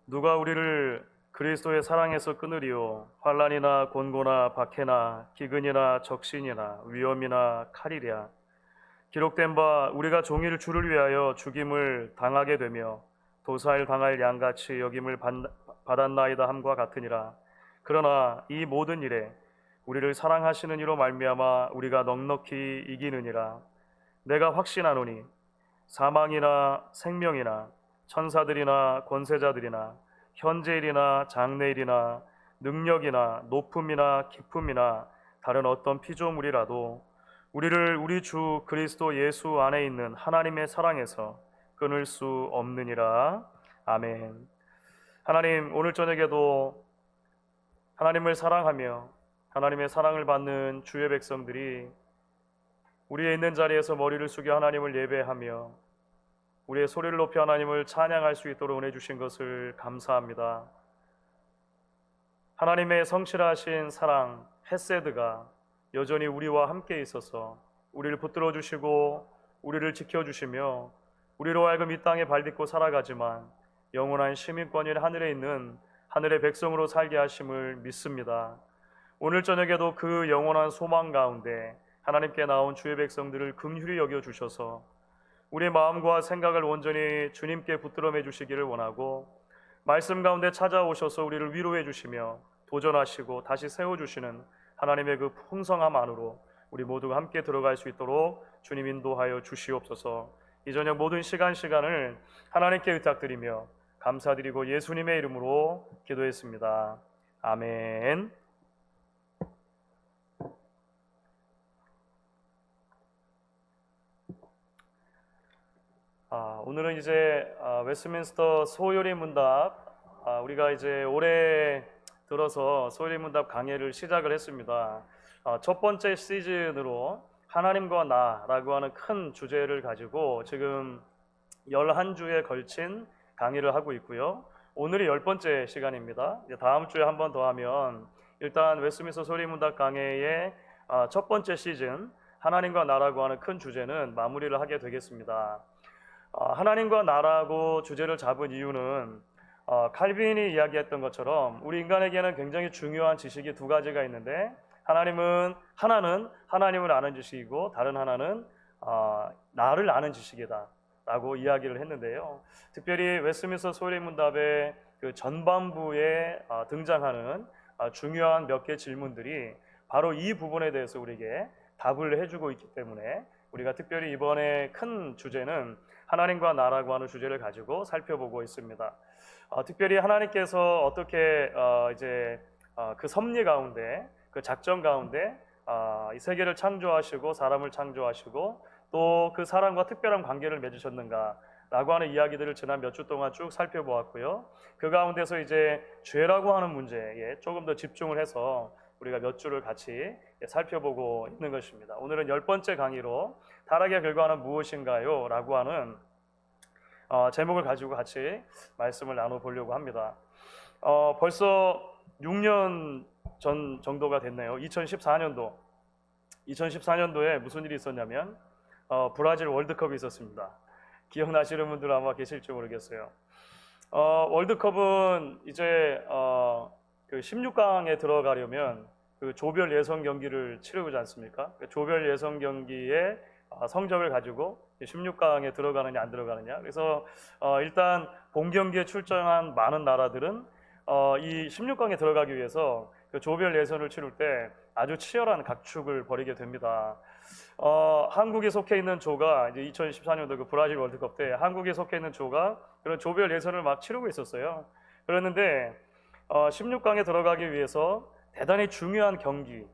누가 우리를 그리스도의 사랑에서 끊으리요? 환난이나 곤고나 박해나 기근이나 적신이나 위험이나 칼이랴. 기록된 바 우리가 종일 주를 위하여 죽임을 당하게 되며 도살 당할 양같이 여김을 받았나이다 함과 같으니라. 그러나 이 모든 일에 우리를 사랑하시는 이로 말미암아 우리가 넉넉히 이기느니라. 내가 확신하노니 사망이나 생명이나 천사들이나 권세자들이나 현재일이나 장래일이나 능력이나 높음이나 깊음이나 다른 어떤 피조물이라도 우리를 우리 주 그리스도 예수 안에 있는 하나님의 사랑에서 끊을 수 없느니라. 아멘. 하나님, 오늘 저녁에도 하나님을 사랑하며 하나님의 사랑을 받는 주의 백성들이 우리의 있는 자리에서 머리를 숙여 하나님을 예배하며 우리의 소리를 높여 하나님을 찬양할 수 있도록 은혜 주신 것을 감사합니다. 하나님의 성실하신 사랑 헤세드가 여전히 우리와 함께 있어서 우리를 붙들어 주시고 우리를 지켜주시며 우리로 하여금 이 땅에 발딛고 살아가지만 영원한 시민권인 하늘에 있는 하늘의 백성으로 살게 하심을 믿습니다. 오늘 저녁에도 그 영원한 소망 가운데 하나님께 나온 주의 백성들을 긍휼히 여겨주셔서 우리의 마음과 생각을 온전히 주님께 붙들어 매주시기를 원하고 말씀 가운데 찾아오셔서 우리를 위로해 주시며 도전하시고 다시 세워주시는 하나님의 그 풍성함 안으로 우리 모두가 함께 들어갈 수 있도록 주님 인도하여 주시옵소서. 이 저녁 모든 시간을 하나님께 의탁드리며 감사드리고 예수님의 이름으로 기도했습니다. 아멘. 오늘은 이제 웨스트민스터 소요리 문답, 우리가 이제 올해 들어서 소요리 문답 강해를 시작을 했습니다. 첫 번째 시즌으로 하나님과 나라고 하는 큰 주제를 가지고 지금 11주에 걸친 강의를 하고 있고요. 오늘이 10번째 시간입니다. 이제 다음 주에 한 번 더 하면 일단 웨스트민스터 소요리 문답 강해의 첫 번째 시즌 하나님과 나라고 하는 큰 주제는 마무리를 하게 되겠습니다. 하나님과 나라고 주제를 잡은 이유는 칼빈이 이야기했던 것처럼 우리 인간에게는 굉장히 중요한 지식이 두 가지가 있는데 하나는 하나님을 아는 지식이고 다른 하나는 나를 아는 지식이다 라고 이야기를 했는데요. 특별히 웨스트민스터 소요리 문답의 그 전반부에 등장하는 중요한 몇 개 질문들이 바로 이 부분에 대해서 우리에게 답을 해주고 있기 때문에 우리가 특별히 이번에 큰 주제는 하나님과 나라고 하는 주제를 가지고 살펴보고 있습니다. 특별히 하나님께서 어떻게 그 섭리 가운데, 그 작전 가운데 이 세계를 창조하시고 사람을 창조하시고 또 그 사람과 특별한 관계를 맺으셨는가라고 하는 이야기들을 지난 몇 주 동안 쭉 살펴보았고요. 그 가운데서 이제 죄라고 하는 문제에 조금 더 집중을 해서 우리가 몇 주를 같이 살펴보고 있는 것입니다. 오늘은 10번째 강의로 타락의 결과는 무엇인가요? 라고 하는 제목을 가지고 같이 말씀을 나눠보려고 합니다. 벌써 6년 전 정도가 됐네요. 2014년도에 무슨 일이 있었냐면 브라질 월드컵이 있었습니다. 기억나시는 분들 아마 계실지 모르겠어요. 월드컵은 이제 그 16강에 들어가려면 그 조별 예선 경기를 치르지 않습니까? 그 조별 예선 경기의 성적을 가지고 16강에 들어가느냐 안 들어가느냐. 그래서 일단 본 경기에 출전한 많은 나라들은 이 16강에 들어가기 위해서 그 조별 예선을 치를 때 아주 치열한 각축을 벌이게 됩니다. 한국에 속해 있는 조가 이제 2014년도 그 브라질 월드컵 때 한국에 속해 있는 조가 그런 조별 예선을 막 치르고 있었어요. 그랬는데 16강에 들어가기 위해서 대단히 중요한 경기,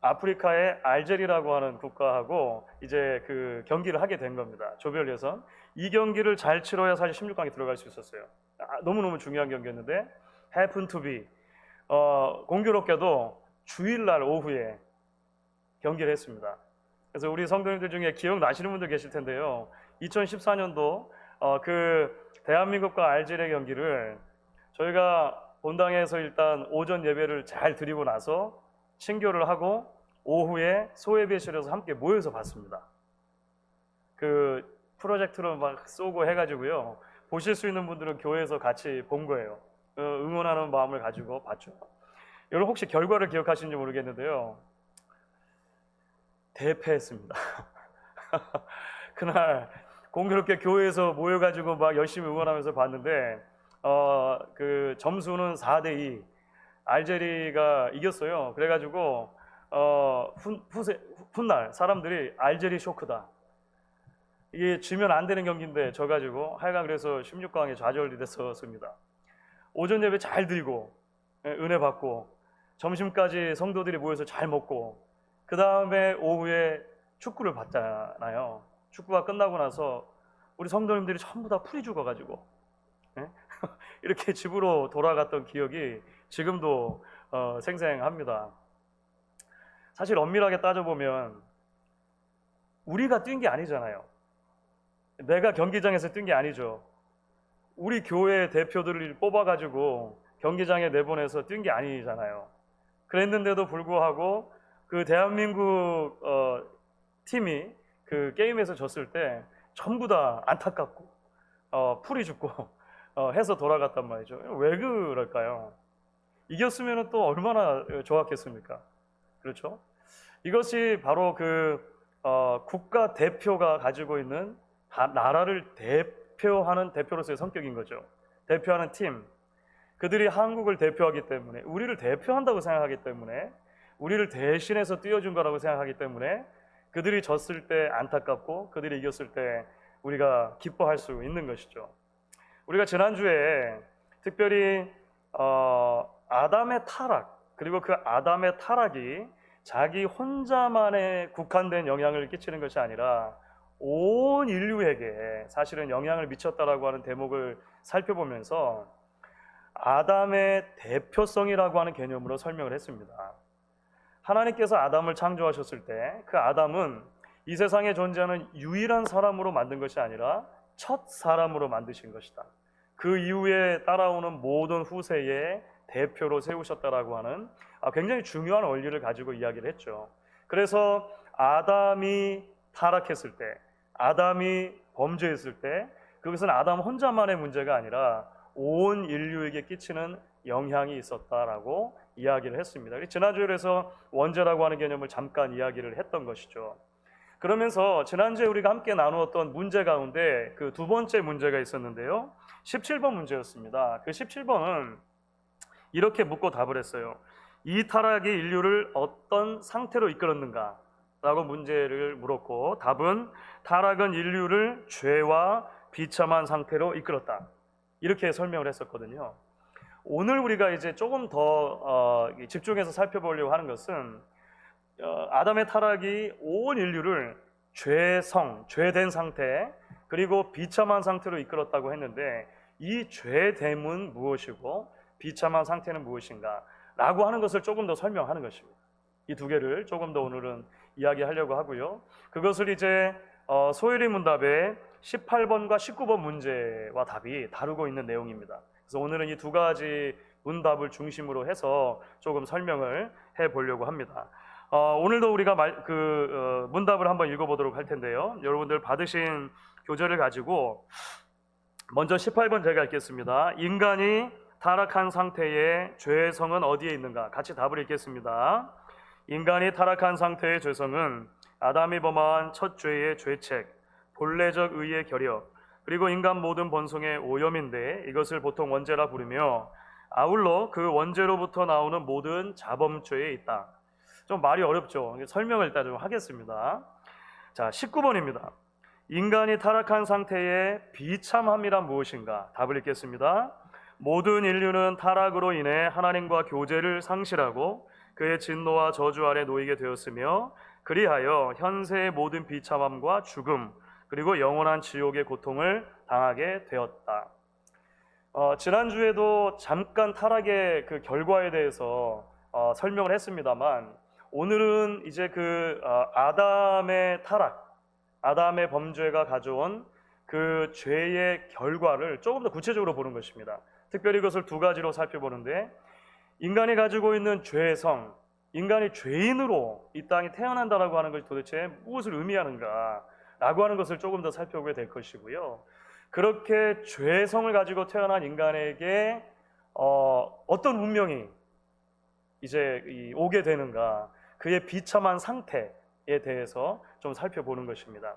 아프리카의 알제리라고 하는 국가하고 이제 그 경기를 하게 된 겁니다. 조별 예선. 이 경기를 잘 치러야 사실 16강에 들어갈 수 있었어요. 너무너무 중요한 경기였는데 happen to be 공교롭게도 주일날 오후에 경기를 했습니다. 그래서 우리 성도님들 중에 기억나시는 분들 계실 텐데요. 2014년도 그 대한민국과 알제리 경기를 저희가 본당에서 일단 오전 예배를 잘 드리고 나서 친교를 하고 오후에 소예배실에서 함께 모여서 봤습니다. 그 프로젝트로 막 쏘고 해가지고요. 보실 수 있는 분들은 교회에서 같이 본 거예요. 응원하는 마음을 가지고 봤죠. 여러분 혹시 결과를 기억하시는지 모르겠는데요. 대패했습니다. 그날 공교롭게 교회에서 모여가지고 막 열심히 응원하면서 봤는데 그 점수는 4대2 알제리가 이겼어요. 그래가지고 훗날 사람들이 알제리 쇼크다. 이게 지면 안 되는 경기인데 져가지고 하여간 그래서 16강에 좌절이 됐었습니다. 오전 예배 잘 드리고 은혜 받고 점심까지 성도들이 모여서 잘 먹고 그 다음에 오후에 축구를 봤잖아요. 축구가 끝나고 나서 우리 성도님들이 전부 다 풀이 죽어가지고 이렇게 집으로 돌아갔던 기억이 지금도 생생합니다. 사실 엄밀하게 따져보면 우리가 뛴 게 아니잖아요. 내가 경기장에서 뛴 게 아니죠. 우리 교회 대표들을 뽑아가지고 경기장에 내보내서 뛴 게 아니잖아요. 그랬는데도 불구하고 그 대한민국 팀이 그 게임에서 졌을 때 전부 다 안타깝고 풀이 죽고 해서 돌아갔단 말이죠. 왜 그럴까요? 이겼으면 또 얼마나 좋았겠습니까? 그렇죠? 이것이 바로 그 국가 대표가 가지고 있는 나라를 대표하는 대표로서의 성격인 거죠. 대표하는 팀, 그들이 한국을 대표하기 때문에, 우리를 대표한다고 생각하기 때문에, 우리를 대신해서 띄워준 거라고 생각하기 때문에 그들이 졌을 때 안타깝고 그들이 이겼을 때 우리가 기뻐할 수 있는 것이죠. 우리가 지난주에 특별히 아담의 타락, 그리고 그 아담의 타락이 자기 혼자만에 국한된 영향을 끼치는 것이 아니라 온 인류에게 사실은 영향을 미쳤다라고 하는 대목을 살펴보면서 아담의 대표성이라고 하는 개념으로 설명을 했습니다. 하나님께서 아담을 창조하셨을 때 그 아담은 이 세상에 존재하는 유일한 사람으로 만든 것이 아니라 첫 사람으로 만드신 것이다. 그 이후에 따라오는 모든 후세의 대표로 세우셨다라고 하는 굉장히 중요한 원리를 가지고 이야기를 했죠. 그래서 아담이 타락했을 때, 아담이 범죄했을 때 그것은 아담 혼자만의 문제가 아니라 온 인류에게 끼치는 영향이 있었다라고 이야기를 했습니다. 지난주에 그래서 원죄라고 하는 개념을 잠깐 이야기를 했던 것이죠. 그러면서 지난주에 우리가 함께 나누었던 문제 가운데 그 두 번째 문제가 있었는데요. 17번 문제였습니다. 그 17번은 이렇게 묻고 답을 했어요. 이 타락이 인류를 어떤 상태로 이끌었는가? 라고 문제를 물었고 답은 타락은 인류를 죄와 비참한 상태로 이끌었다. 이렇게 설명을 했었거든요. 오늘 우리가 이제 조금 더 집중해서 살펴보려고 하는 것은 아담의 타락이 온 인류를 죄된 상태 그리고 비참한 상태로 이끌었다고 했는데 이 죄됨은 무엇이고 비참한 상태는 무엇인가 라고 하는 것을 조금 더 설명하는 것입니다. 이 두 개를 조금 더 오늘은 이야기하려고 하고요. 그것을 이제 소율이 문답의 18번과 19번 문제와 답이 다루고 있는 내용입니다. 그래서 오늘은 이 두 가지 문답을 중심으로 해서 조금 설명을 해보려고 합니다. 오늘도 우리가 문답을 한번 읽어보도록 할 텐데요. 여러분들 받으신 교재를 가지고 먼저 18번 제가 읽겠습니다. 인간이 타락한 상태의 죄성은 어디에 있는가? 같이 답을 읽겠습니다. 인간이 타락한 상태의 죄성은 아담이 범한 첫 죄의 죄책, 본래적 의의 결여, 그리고 인간 모든 본성의 오염인데 이것을 보통 원죄라 부르며 아울러 그 원죄로부터 나오는 모든 자범죄에 있다. 좀 말이 어렵죠. 설명을 일단 좀 하겠습니다. 자, 19번입니다. 인간이 타락한 상태의 비참함이란 무엇인가? 답을 읽겠습니다. 모든 인류는 타락으로 인해 하나님과 교제를 상실하고 그의 진노와 저주 아래 놓이게 되었으며 그리하여 현세의 모든 비참함과 죽음 그리고 영원한 지옥의 고통을 당하게 되었다. 지난주에도 잠깐 타락의 그 결과에 대해서 설명을 했습니다만 오늘은 이제 그 아담의 타락, 아담의 범죄가 가져온 그 죄의 결과를 조금 더 구체적으로 보는 것입니다. 특별히 그것을 두 가지로 살펴보는데 인간이 가지고 있는 죄성, 인간이 죄인으로 이 땅에 태어난다라고 하는 것이 도대체 무엇을 의미하는가 라고 하는 것을 조금 더 살펴보게 될 것이고요. 그렇게 죄성을 가지고 태어난 인간에게 어떤 운명이 이제 오게 되는가, 그의 비참한 상태에 대해서 좀 살펴보는 것입니다.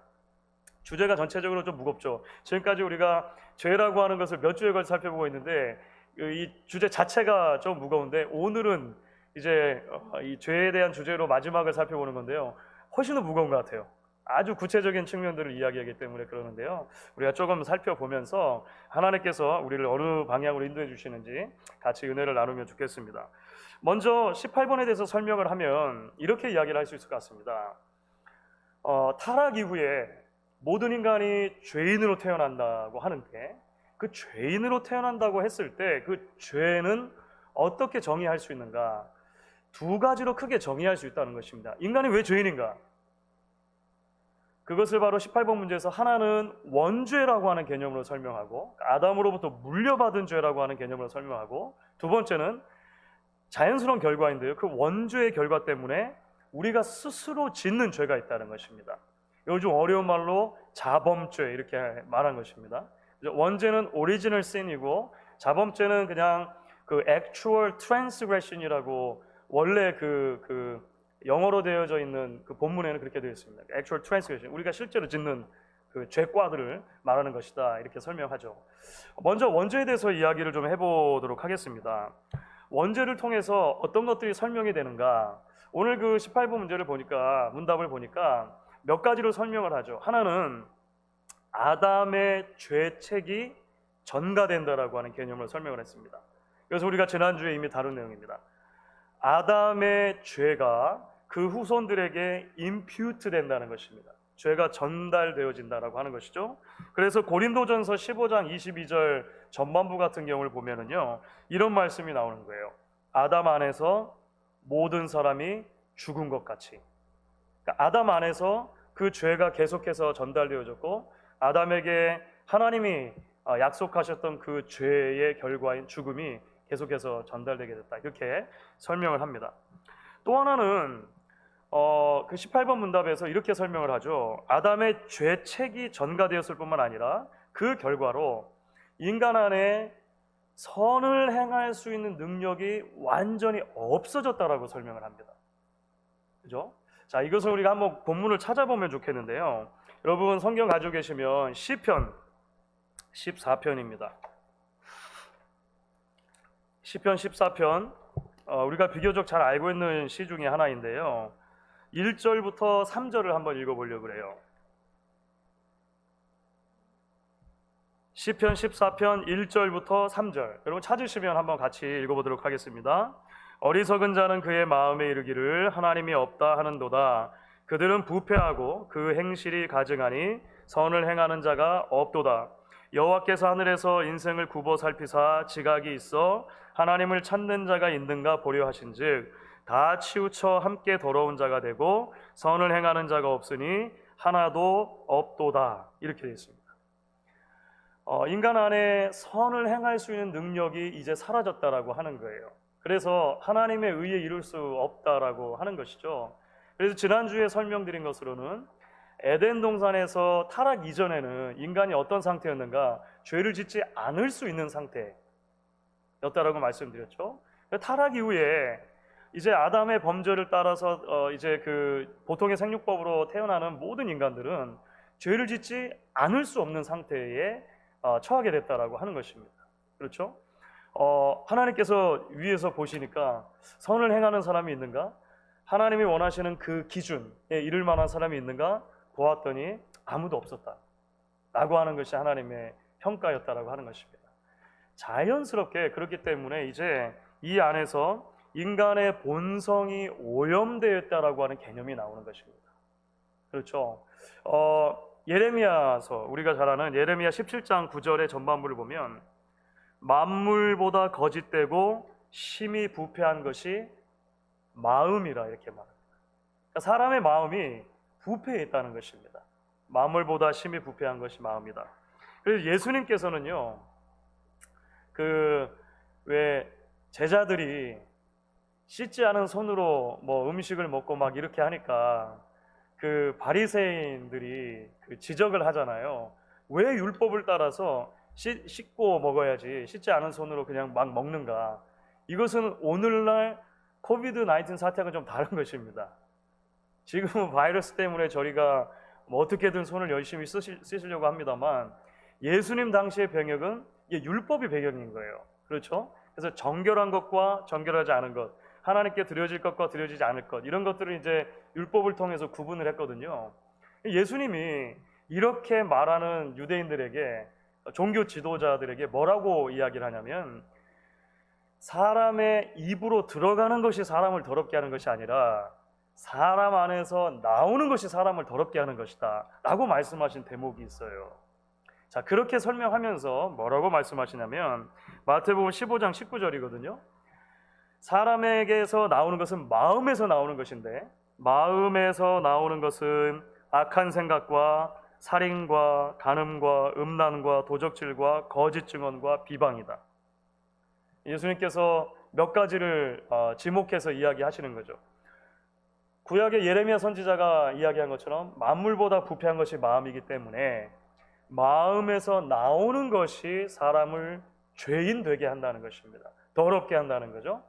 주제가 전체적으로 좀 무겁죠. 지금까지 우리가 죄라고 하는 것을 몇 주에 걸쳐 살펴보고 있는데 이 주제 자체가 좀 무거운데, 오늘은 이제 이 죄에 대한 주제로 마지막을 살펴보는 건데요, 훨씬 더 무거운 것 같아요. 아주 구체적인 측면들을 이야기하기 때문에 그러는데요, 우리가 조금 살펴보면서 하나님께서 우리를 어느 방향으로 인도해 주시는지 같이 은혜를 나누면 좋겠습니다. 먼저 18번에 대해서 설명을 하면 이렇게 이야기를 할 수 있을 것 같습니다. 타락 이후에 모든 인간이 죄인으로 태어난다고 하는데, 그 죄인으로 태어난다고 했을 때 그 죄는 어떻게 정의할 수 있는가? 두 가지로 크게 정의할 수 있다는 것입니다. 인간이 왜 죄인인가? 그것을 바로 18번 문제에서 하나는 원죄라고 하는 개념으로 설명하고, 아담으로부터 물려받은 죄라고 하는 개념으로 설명하고, 두 번째는 자연스러운 결과인데요, 그 원죄의 결과 때문에 우리가 스스로 짓는 죄가 있다는 것입니다. 요즘 어려운 말로 자범죄 이렇게 말한 것입니다. 원죄는 original sin이고, 자범죄는 그냥 그 actual transgression이라고 원래 그 영어로 되어져 있는 그 본문에는 그렇게 되어 있습니다. actual transgression, 우리가 실제로 짓는 그 죄과들을 말하는 것이다, 이렇게 설명하죠. 먼저 원죄에 대해서 이야기를 좀 해보도록 하겠습니다. 원죄를 통해서 어떤 것들이 설명이 되는가? 오늘 그 18번 문제를 보니까, 문답을 보니까 몇 가지로 설명을 하죠. 하나는 아담의 죄책이 전가된다라고 하는 개념으로 설명을 했습니다. 그래서 우리가 지난주에 이미 다룬 내용입니다. 아담의 죄가 그 후손들에게 impute 된다는 것입니다. 죄가 전달되어진다라고 하는 것이죠. 그래서 고린도전서 15장 22절 전반부 같은 경우를 보면은요, 이런 말씀이 나오는 거예요. 아담 안에서 모든 사람이 죽은 것 같이. 그러니까 아담 안에서 그 죄가 계속해서 전달되어졌고, 아담에게 하나님이 약속하셨던 그 죄의 결과인 죽음이 계속해서 전달되게 됐다, 이렇게 설명을 합니다. 또 하나는 그 18번 문답에서 이렇게 설명을 하죠. 아담의 죄책이 전가되었을 뿐만 아니라 그 결과로 인간 안에 선을 행할 수 있는 능력이 완전히 없어졌다라고 설명을 합니다. 그죠? 자, 이것을 우리가 한번 본문을 찾아보면 좋겠는데요, 여러분 성경 가지고 계시면 시편 14편입니다. 시편 14편, 우리가 비교적 잘 알고 있는 시 중에 하나인데요, 1절부터 3절을 한번 읽어보려고 해요. 시편 14편 1절부터 3절, 여러분 찾으시면 한번 같이 읽어보도록 하겠습니다. 어리석은 자는 그의 마음에 이르기를 하나님이 없다 하는도다. 그들은 부패하고 그 행실이 가증하니 선을 행하는 자가 없도다. 여호와께서 하늘에서 인생을 굽어 살피사 지각이 있어 하나님을 찾는 자가 있는가 보려 하신즉 다 치우쳐 함께 더러운 자가 되고 선을 행하는 자가 없으니 하나도 없도다, 이렇게 되어 있습니다. 인간 안에 선을 행할 수 있는 능력이 이제 사라졌다라고 하는 거예요. 그래서 하나님의 의에 이룰 수 없다라고 하는 것이죠. 그래서 지난주에 설명드린 것으로는 에덴 동산에서 타락 이전에는 인간이 어떤 상태였는가? 죄를 짓지 않을 수 있는 상태였다라고 말씀드렸죠. 타락 이후에 이제 아담의 범죄를 따라서 이제 그 보통의 생육법으로 태어나는 모든 인간들은 죄를 짓지 않을 수 없는 상태에 처하게 됐다라고 하는 것입니다. 그렇죠? 하나님께서 위에서 보시니까 선을 행하는 사람이 있는가? 하나님이 원하시는 그 기준에 이를 만한 사람이 있는가? 보았더니 아무도 없었다 라고 하는 것이 하나님의 평가였다라고 하는 것입니다. 자연스럽게 그렇기 때문에 이제 이 안에서 인간의 본성이 오염되었다라고 하는 개념이 나오는 것입니다. 그렇죠? 예레미야서, 우리가 잘 아는 예레미야 17장 9절의 전반부를 보면 만물보다 거짓되고 심히 부패한 것이 마음이라, 이렇게 말합니다. 그러니까 사람의 마음이 부패해 있다는 것입니다. 만물보다 심히 부패한 것이 마음이다. 그래서 예수님께서는요, 왜 제자들이 씻지 않은 손으로 뭐 음식을 먹고 막 이렇게 하니까 그 바리새인들이 그 지적을 하잖아요. 왜 율법을 따라서 씻고 먹어야지 씻지 않은 손으로 그냥 막 먹는가? 이것은 오늘날 코비드 19 사태가 좀 다른 것입니다. 지금은 바이러스 때문에 저희가 뭐 어떻게든 손을 열심히 쓰시려고 합니다만 예수님 당시의 병역은 이게 율법이 배경인 거예요. 그렇죠? 그래서 정결한 것과 정결하지 않은 것, 하나님께 드려질 것과 드려지지 않을 것, 이런 것들을 이제 율법을 통해서 구분을 했거든요. 예수님이 이렇게 말하는 유대인들에게, 종교 지도자들에게 뭐라고 이야기를 하냐면, 사람의 입으로 들어가는 것이 사람을 더럽게 하는 것이 아니라 사람 안에서 나오는 것이 사람을 더럽게 하는 것이다 라고 말씀하신 대목이 있어요. 자, 그렇게 설명하면서 뭐라고 말씀하시냐면 마태복음 15장 19절이거든요. 사람에게서 나오는 것은 마음에서 나오는 것인데 마음에서 나오는 것은 악한 생각과 살인과 간음과 음란과 도적질과 거짓 증언과 비방이다. 예수님께서 몇 가지를 지목해서 이야기하시는 거죠. 구약의 예레미야 선지자가 이야기한 것처럼 만물보다 부패한 것이 마음이기 때문에 마음에서 나오는 것이 사람을 죄인 되게 한다는 것입니다. 더럽게 한다는 거죠.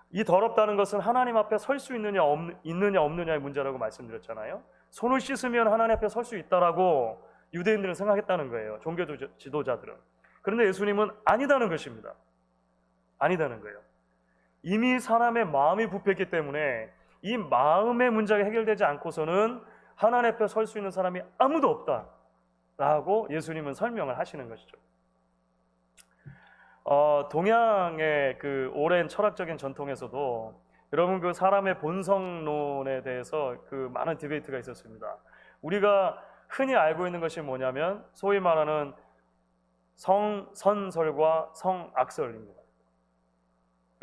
이 더럽다는 것은 하나님 앞에 설 수 있느냐 없느냐의 문제라고 말씀드렸잖아요. 손을 씻으면 하나님 앞에 설 수 있다라고 유대인들은 생각했다는 거예요. 종교 지도자들은. 그런데 예수님은 아니다는 것입니다. 아니다는 거예요. 이미 사람의 마음이 부패했기 때문에 이 마음의 문제가 해결되지 않고서는 하나님 앞에 설 수 있는 사람이 아무도 없다라고 예수님은 설명을 하시는 것이죠. 동양의 그 오랜 철학적인 전통에서도 여러분 그 사람의 본성론에 대해서 그 많은 디베이트가 있었습니다. 우리가 흔히 알고 있는 것이 뭐냐면 소위 말하는 성선설과 성악설입니다.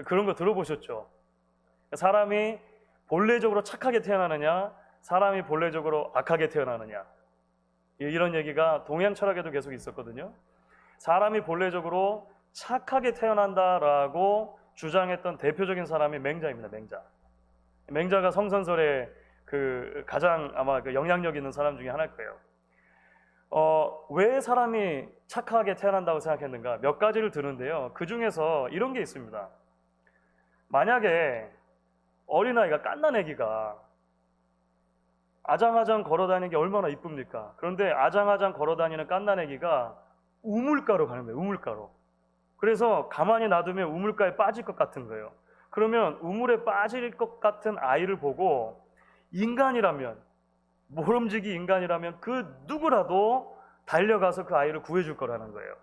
그런 거 들어보셨죠? 사람이 본래적으로 착하게 태어나느냐, 사람이 본래적으로 악하게 태어나느냐, 이런 얘기가 동양 철학에도 계속 있었거든요. 사람이 본래적으로 착하게 태어난다라고 주장했던 대표적인 사람이 맹자입니다. 맹자가 성선설의 그 가장 아마 그 영향력 있는 사람 중에 하나일 거예요. 왜 사람이 착하게 태어난다고 생각했는가? 몇 가지를 드는데요. 그 중에서 이런 게 있습니다. 만약에 어린아이가 갓난아기가 아장아장 걸어다니는 게 얼마나 이쁩니까? 그런데 아장아장 걸어다니는 갓난아기가 우물가로 가는 거예요. 우물가로. 그래서 가만히 놔두면 우물가에 빠질 것 같은 거예요. 그러면 우물에 빠질 것 같은 아이를 보고 인간이라면, 모름지기 인간이라면 그 누구라도 달려가서 그 아이를 구해줄 거라는 거예요.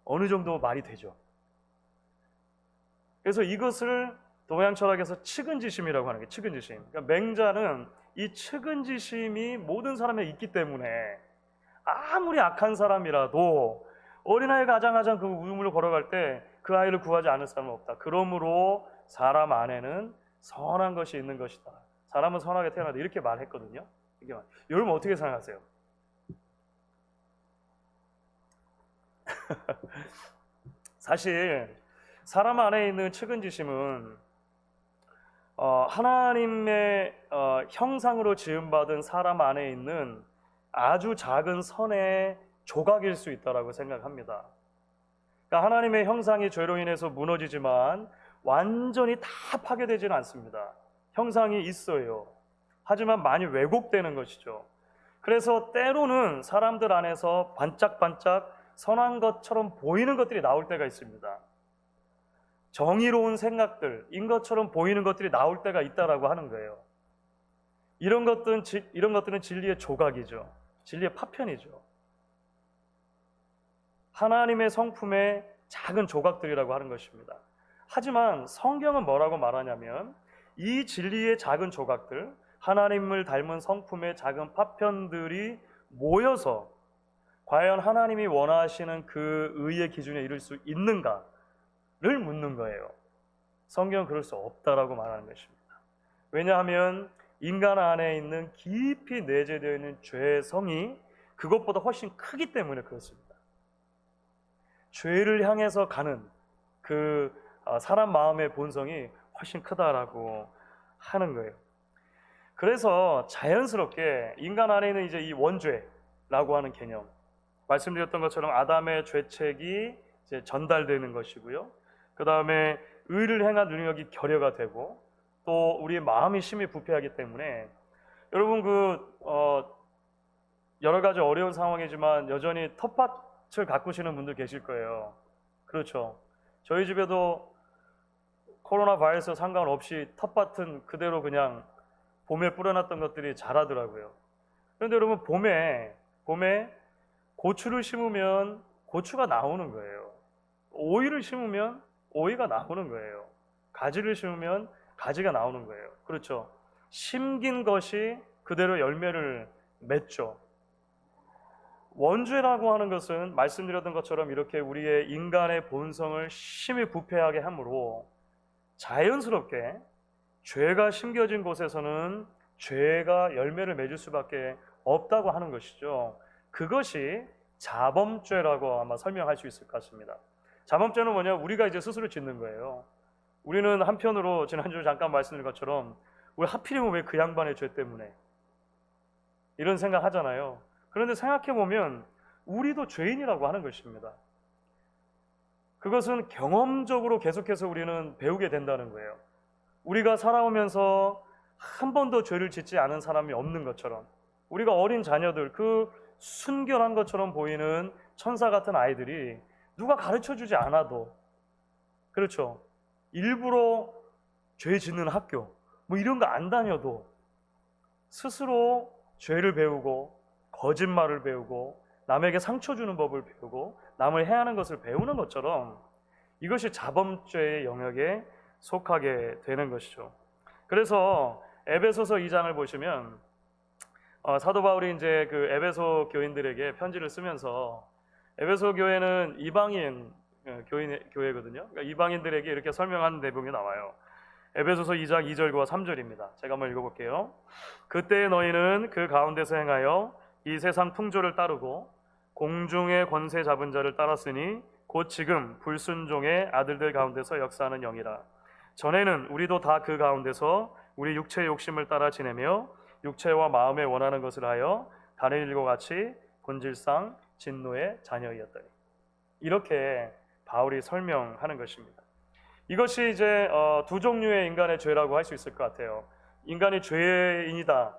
어느 정도 말이 되죠. 그래서 이것을 동양 철학에서 측은지심이라고 하는 게 측은지심. 그러니까 맹자는 이 측은지심이 모든 사람에 있기 때문에 아무리 악한 사람이라도 어린아이가 아장아장 그 우물을 걸어갈 때 그 아이를 구하지 않을 사람은 없다. 그러므로 사람 안에는 선한 것이 있는 것이다. 사람은 선하게 태어나다. 이렇게 말했거든요. 여러분 어떻게 생각하세요? 사실 사람 안에 있는 측은지심은 하나님의 형상으로 지음받은 사람 안에 있는 아주 작은 선의 조각일 수 있다고 생각합니다. 그러니까 하나님의 형상이 죄로 인해서 무너지지만 완전히 다 파괴되지는 않습니다. 형상이 있어요. 하지만 많이 왜곡되는 것이죠. 그래서 때로는 사람들 안에서 반짝반짝 선한 것처럼 보이는 것들이 나올 때가 있습니다. 정의로운 생각들인 것처럼 보이는 것들이 나올 때가 있다라고 하는 거예요. 이런 것들은 진리의 조각이죠. 진리의 파편이죠. 하나님의 성품의 작은 조각들이라고 하는 것입니다. 하지만 성경은 뭐라고 말하냐면 이 진리의 작은 조각들, 하나님을 닮은 성품의 작은 파편들이 모여서 과연 하나님이 원하시는 그 의의 기준에 이를 수 있는가를 묻는 거예요. 성경은 그럴 수 없다라고 말하는 것입니다. 왜냐하면 인간 안에 있는 깊이 내재되어 있는 죄의 성이 그것보다 훨씬 크기 때문에 그렇습니다. 죄를 향해서 가는 그 사람 마음의 본성이 훨씬 크다라고 하는 거예요. 그래서 자연스럽게 인간 안에 있는 이제 이 원죄, 하는 개념. 말씀드렸던 것처럼 아담의 죄책이 이제 전달되는 것이고요. 그 다음에 의를 행한 능력이 결여가 되고 또 우리의 마음이 심히 부패하기 때문에 여러분 여러 가지 어려운 상황이지만 여전히 텃밭을 가꾸시는 분들 계실 거예요. 그렇죠. 저희 집에도 코로나 바이러스 상관없이 텃밭은 그대로 그냥 봄에 뿌려놨던 것들이 자라더라고요. 그런데 여러분 봄에 고추를 심으면 고추가 나오는 거예요. 오이를 심으면 오이가 나오는 거예요. 가지를 심으면 가지가 나오는 거예요. 그렇죠. 심긴 것이 그대로 열매를 맺죠. 원죄라고 하는 것은 말씀드렸던 것처럼 이렇게 우리의 인간의 본성을 심히 부패하게 하므로 자연스럽게 죄가 심겨진 곳에서는 죄가 열매를 맺을 수밖에 없다고 하는 것이죠. 그것이 자범죄라고 아마 설명할 수 있을 것 같습니다. 자범죄는 뭐냐? 우리가 이제 스스로 짓는 거예요. 우리는 한편으로 지난주에 잠깐 말씀드린 것처럼 왜 하필이면 왜 그 양반의 죄 때문에 이런 생각 하잖아요. 그런데 생각해 보면 우리도 죄인이라고 하는 것입니다. 그것은 경험적으로 계속해서 우리는 배우게 된다는 거예요. 우리가 살아오면서 한 번도 죄를 짓지 않은 사람이 없는 것처럼 우리가 어린 자녀들 그 순결한 것처럼 보이는 천사 같은 아이들이 누가 가르쳐주지 않아도 그렇죠. 일부러 죄 짓는 학교 뭐 이런 거 안 다녀도 스스로 죄를 배우고 거짓말을 배우고 남에게 상처 주는 법을 배우고 남을 해하는 것을 배우는 것처럼 이것이 자범죄의 영역에 속하게 되는 것이죠. 그래서 에베소서 2장을 보시면 사도 바울이 이제 그 에베소 교인들에게 편지를 쓰면서 에베소 교회는 이방인 교회거든요. 그러니까 이방인들에게 이렇게 설명하는 내용이 나와요. 에베소서 2장 2절과 3절입니다. 제가 한번 읽어볼게요. 그때 너희는 그 가운데서 행하여 이 세상 풍조를 따르고 공중의 권세 잡은 자를 따랐으니 곧 지금 불순종의 아들들 가운데서 역사하는 영이라. 전에는 우리도 다 그 가운데서 우리 육체의 욕심을 따라 지내며 육체와 마음에 원하는 것을 하여 다른 일과 같이 본질상 진노의 자녀이었더니. 이렇게 바울이 설명하는 것입니다. 이것이 이제 두 종류의 인간의 죄라고 할 수 있을 것 같아요. 인간이 죄인이다,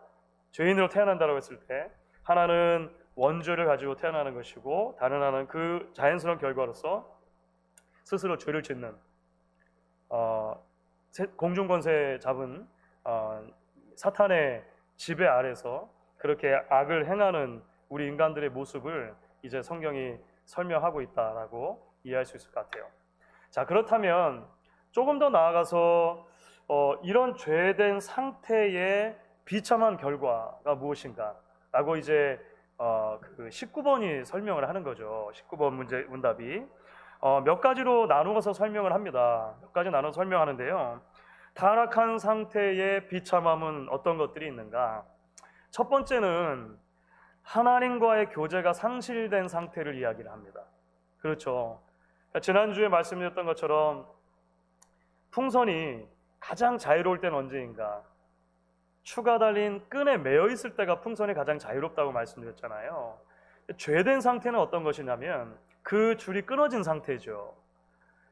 죄인으로 태어난다고 했을 때 하나는 원죄를 가지고 태어나는 것이고 다른 하나는 그 자연스러운 결과로서 스스로 죄를 짓는 공중권세 잡은 사탄의 지배 아래서 그렇게 악을 행하는 우리 인간들의 모습을 이제 성경이 설명하고 있다라고 이해할 수 있을 것 같아요. 자, 그렇다면 조금 더 나아가서 이런 죄된 상태의 비참한 결과가 무엇인가? 라고 이제 그 19번이 설명을 하는 거죠. 19번 문답이 몇 가지로 나누어서 설명을 합니다. 몇 가지 나눠서 설명하는데요. 타락한 상태의 비참함은 어떤 것들이 있는가? 첫 번째는 하나님과의 교제가 상실된 상태를 이야기를 합니다. 그렇죠. 지난주에 말씀드렸던 것처럼 풍선이 가장 자유로울 때는 언제인가? 추가 달린 끈에 매여 있을 때가 풍선이 가장 자유롭다고 말씀드렸잖아요. 죄된 상태는 어떤 것이냐면 그 줄이 끊어진 상태죠.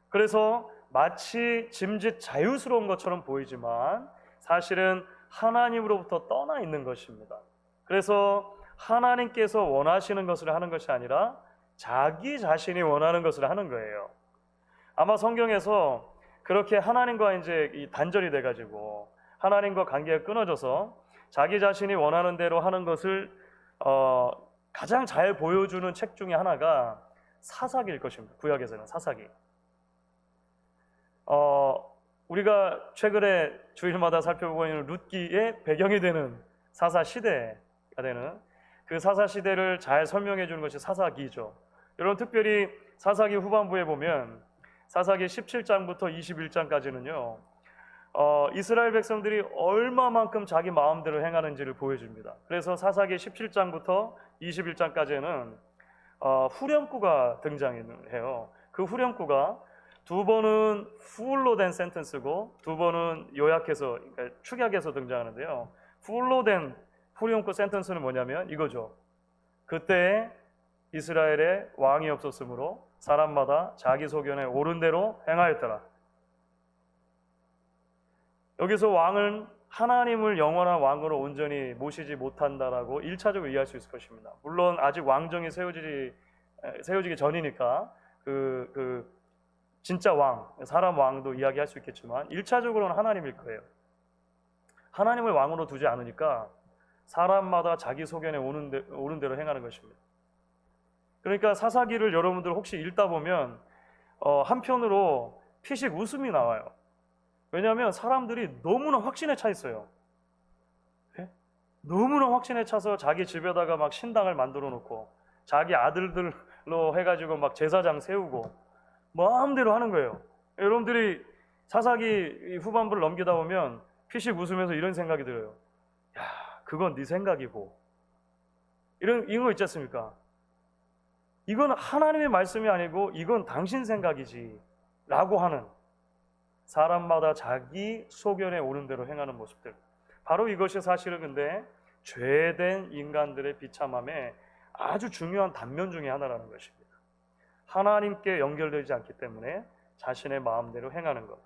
그래서 마치 짐짓 자유스러운 것처럼 보이지만 사실은 하나님으로부터 떠나 있는 것입니다. 그래서 하나님께서 원하시는 것을 하는 것이 아니라 자기 자신이 원하는 것을 하는 거예요. 아마 성경에서 그렇게 하나님과 이제 이 단절이 돼가지고 하나님과 관계가 끊어져서 자기 자신이 원하는 대로 하는 것을 가장 잘 보여주는 책 중에 하나가 사사기일 것입니다. 구약에서는 사사기. 우리가 최근에 주일마다 살펴보고 있는 룻기의 배경이 되는 사사 시대가 되는 그 사사 시대를 잘 설명해 주는 것이 사사기죠. 여러분 특별히 사사기 후반부에 보면 사사기 17장부터 21장까지는요. 이스라엘 백성들이 얼마만큼 자기 마음대로 행하는지를 보여줍니다. 그래서 사사기 17장부터 21장까지는 후렴구가 등장해요. 그 후렴구가 두 번은 풀로 된 센텐스고 두 번은 요약해서 그러니까 축약해서 등장하는데요. 풀로 된 후렴구 센텐스는 뭐냐면 이거죠. 그때 이스라엘에 왕이 없었으므로 사람마다 자기 소견에 옳은 대로 행하였더라. 여기서 왕은 하나님을 영원한 왕으로 온전히 모시지 못한다라고 1차적으로 이해할 수 있을 것입니다. 물론 아직 왕정이 세워지기 전이니까 그 진짜 왕, 사람 왕도 이야기할 수 있겠지만 1차적으로는 하나님일 거예요. 하나님을 왕으로 두지 않으니까 사람마다 자기 소견에 옳은 대로 행하는 것입니다. 그러니까 사사기를 여러분들 혹시 읽다 보면 한편으로 피식 웃음이 나와요. 왜냐하면 사람들이 너무나 확신에 차 있어요. 네? 너무나 확신에 차서 자기 집에다가 막 신당을 만들어 놓고 자기 아들들로 해가지고 막 제사장 세우고 마음대로 하는 거예요. 여러분들이 사사기 후반부를 넘기다 보면 피식 웃으면서 이런 생각이 들어요. 야, 그건 네 생각이고 이런 거 있지 않습니까? 이건 하나님의 말씀이 아니고 이건 당신 생각이지 라고 하는, 사람마다 자기 소견에 옳은 대로 행하는 모습들, 바로 이것이 사실은 근데 죄된 인간들의 비참함의 아주 중요한 단면 중에 하나라는 것입니다. 하나님께 연결되지 않기 때문에 자신의 마음대로 행하는 것.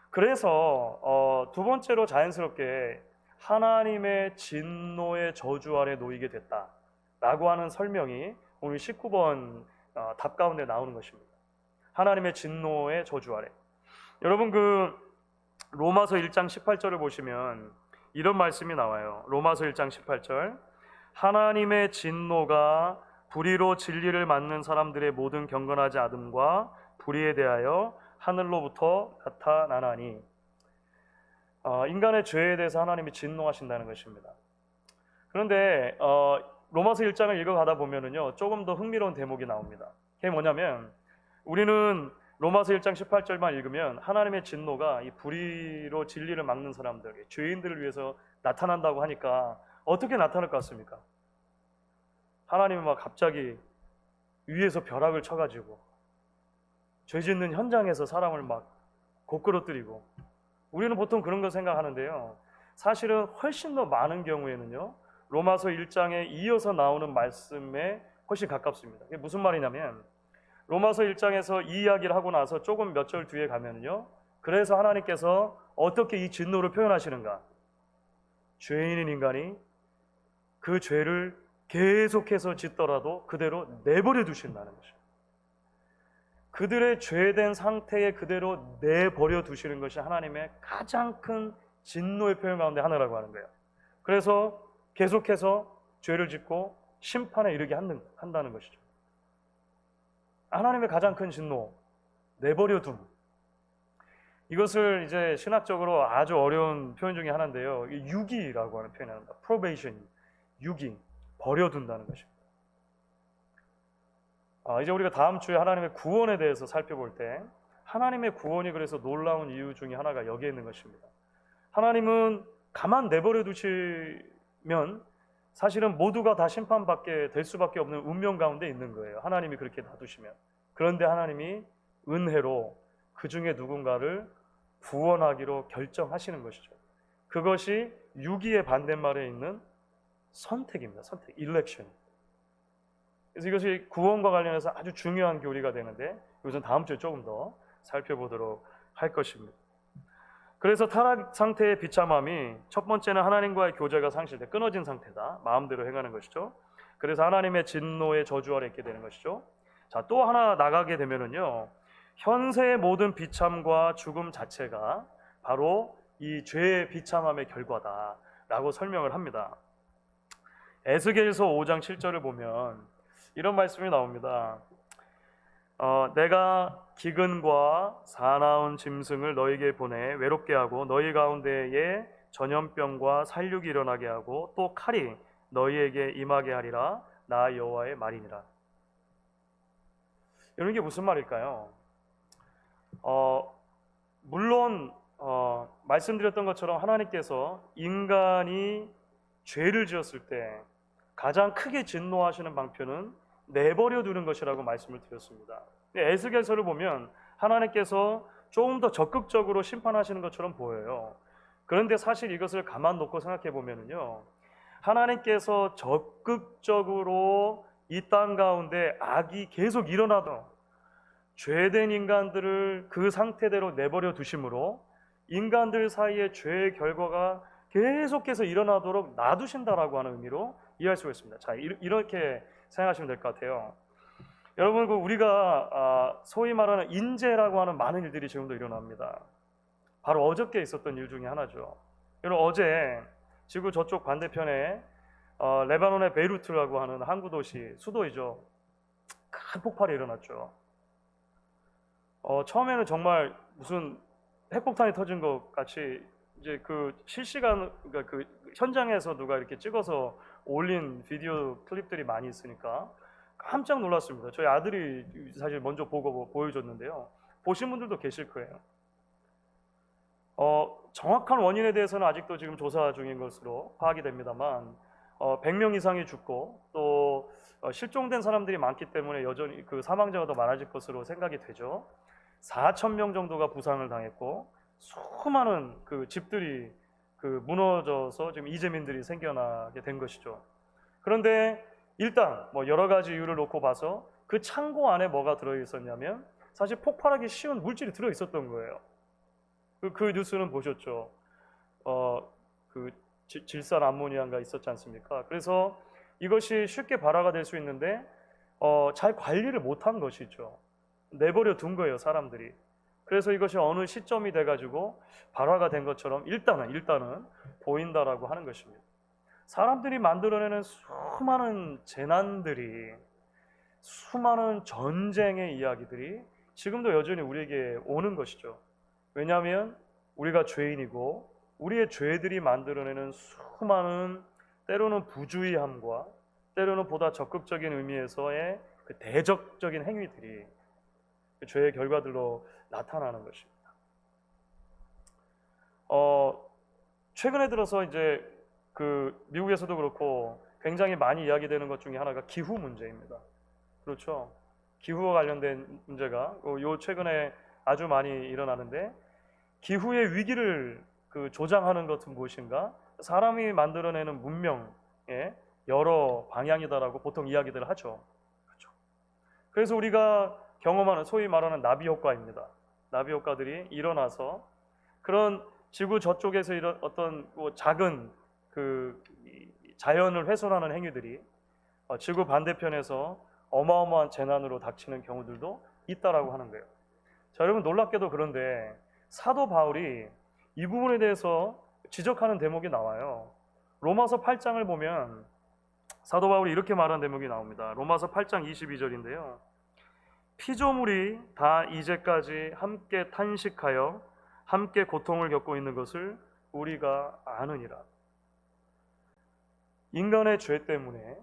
그래서 두 번째로 자연스럽게 하나님의 진노의 저주 아래 놓이게 됐다라고 하는 설명이 오늘 19번 답 가운데 나오는 것입니다. 하나님의 진노의 저주 아래. 여러분 로마서 1장 18절을 보시면 이런 말씀이 나와요. 로마서 1장 18절. 하나님의 진노가 불의로 진리를 맡는 사람들의 모든 경건하지 않음과 불의에 대하여 하늘로부터 나타나나니. 인간의 죄에 대해서 하나님이 진노하신다는 것입니다. 그런데 로마서 1장을 읽어가다 보면은요, 조금 더 흥미로운 대목이 나옵니다. 그게 뭐냐면, 우리는 로마서 1장 18절만 읽으면 하나님의 진노가 이 불의로 진리를 막는 사람들, 죄인들을 위해서 나타난다고 하니까 어떻게 나타날 것 같습니까? 하나님이 막 갑자기 위에서 벼락을 쳐가지고 죄 짓는 현장에서 사람을 막 고꾸러뜨리고, 우리는 보통 그런 거 생각하는데요, 사실은 훨씬 더 많은 경우에는요 로마서 1장에 이어서 나오는 말씀에 훨씬 가깝습니다. 이게 무슨 말이냐면, 로마서 1장에서 이 이야기를 하고 나서 조금 몇 절 뒤에 가면요, 그래서 하나님께서 어떻게 이 진노를 표현하시는가? 죄인인 인간이 그 죄를 계속해서 짓더라도 그대로 내버려 두신다는 것입니다. 그들의 죄된 상태에 그대로 내버려 두시는 것이 하나님의 가장 큰 진노의 표현 가운데 하나라고 하는 거예요. 그래서 계속해서 죄를 짓고 심판에 이르게 한다는 것이죠. 하나님의 가장 큰 진노, 내버려 둠. 이것을 이제 신학적으로 아주 어려운 표현 중에 하나인데요, 유기라고 하는 표현을 합니다. probation, 유기, 버려둔다는 것입니다. 이제 우리가 다음 주에 하나님의 구원에 대해서 살펴볼 때, 하나님의 구원이 그래서 놀라운 이유 중에 하나가 여기에 있는 것입니다. 하나님은 가만 내버려 두시면 사실은 모두가 다 심판받게 될 수밖에 없는 운명 가운데 있는 거예요. 하나님이 그렇게 놔두시면. 그런데 하나님이 은혜로 그 중에 누군가를 구원하기로 결정하시는 것이죠. 그것이 유기의 반대말에 있는 선택입니다. 선택, election. 그래서 이것이 구원과 관련해서 아주 중요한 교리가 되는데, 이것은 다음 주에 조금 더 살펴보도록 할 것입니다. 그래서 타락 상태의 비참함이 첫 번째는 하나님과의 교제가 상실돼 끊어진 상태다. 마음대로 행하는 것이죠. 그래서 하나님의 진노의 저주 아래 있게 되는 것이죠. 자, 또 하나 나가게 되면은요, 현세의 모든 비참과 죽음 자체가 바로 이 죄의 비참함의 결과다라고 설명을 합니다. 에스겔서 5장 7절을 보면 이런 말씀이 나옵니다. 내가 기근과 사나운 짐승을 너희에게 보내 외롭게 하고 너희 가운데에 전염병과 살육이 일어나게 하고 또 칼이 너희에게 임하게 하리라. 나 여호와의 말이니라. 이런 게 무슨 말일까요? 물론 말씀드렸던 것처럼 하나님께서 인간이 죄를 지었을 때 가장 크게 진노하시는 방편은 내버려 두는 것이라고 말씀을 드렸습니다. 에스겔서를 보면 하나님께서 조금 더 적극적으로 심판하시는 것처럼 보여요. 그런데 사실 이것을 가만 놓고 생각해 보면요, 하나님께서 적극적으로 이 땅 가운데 악이 계속 일어나도 죄된 인간들을 그 상태대로 내버려 두심으로 인간들 사이에 죄의 결과가 계속해서 일어나도록 놔두신다라고 하는 의미로 이해할 수가 있습니다. 자, 이렇게 생각하시면 될 것 같아요. 여러분, 우리가 소위 말하는 인재라고 하는 많은 일들이 지금도 일어납니다. 바로 어저께 있었던 일 중에 하나죠. 여러분, 어제 지구 저쪽 반대편에 레바논의 베이루트라고 하는 항구 도시 수도이죠. 큰 폭발이 일어났죠. 처음에는 정말 무슨 핵폭탄이 터진 것 같이 이제 그 실시간 그러니까 그 현장에서 누가 이렇게 찍어서 올린 비디오 클립들이 많이 있으니까 깜짝 놀랐습니다. 저희 아들이 사실 먼저 보고 보여줬는데요. 보신 분들도 계실 거예요. 정확한 원인에 대해서는 아직도 지금 조사 중인 것으로 파악이 됩니다만 100명 이상이 죽고 또 실종된 사람들이 많기 때문에 여전히 그 사망자가 더 많아질 것으로 생각이 되죠. 4,000명 정도가 부상을 당했고 수많은 그 집들이 그 무너져서 지금 이재민들이 생겨나게 된 것이죠. 그런데 일단 뭐 여러 가지 이유를 놓고 봐서 그 창고 안에 뭐가 들어 있었냐면 사실 폭발하기 쉬운 물질이 들어 있었던 거예요. 그 뉴스는 보셨죠? 그 질산 암모니아가 있었지 않습니까? 그래서 이것이 쉽게 발화가 될 수 있는데 잘 관리를 못한 것이죠. 내버려 둔 거예요, 사람들이. 그래서 이것이 어느 시점이 돼가지고 발화가 된 것처럼 일단은 보인다라고 하는 것입니다. 사람들이 만들어내는 수많은 재난들이, 수많은 전쟁의 이야기들이 지금도 여전히 우리에게 오는 것이죠. 왜냐하면 우리가 죄인이고 우리의 죄들이 만들어내는 수많은 때로는 부주의함과 때로는 보다 적극적인 의미에서의 그 대적적인 행위들이 그 죄의 결과들로 나타나는 것입니다. 최근에 들어서 이제 그 미국에서도 그렇고 굉장히 많이 이야기되는 것 중에 하나가 기후 문제입니다. 그렇죠? 기후와 관련된 문제가 요 최근에 아주 많이 일어나는데 기후의 위기를 그 조장하는 것은 무엇인가? 사람이 만들어내는 문명의 여러 방향이다라고 보통 이야기들을 하죠. 그렇죠? 그래서 우리가 경험하는 소위 말하는 나비 효과입니다. 나비 효과들이 일어나서 그런 지구 저쪽에서 이런 어떤 작은 그 자연을 훼손하는 행위들이 지구 반대편에서 어마어마한 재난으로 닥치는 경우들도 있다라고 하는 거예요. 자, 여러분 놀랍게도 그런데 사도 바울이 이 부분에 대해서 지적하는 대목이 나와요. 로마서 8장을 보면 사도 바울이 이렇게 말하는 대목이 나옵니다. 로마서 8장 22절인데요. 피조물이 다 이제까지 함께 탄식하여 함께 고통을 겪고 있는 것을 우리가 아느니라. 인간의 죄 때문에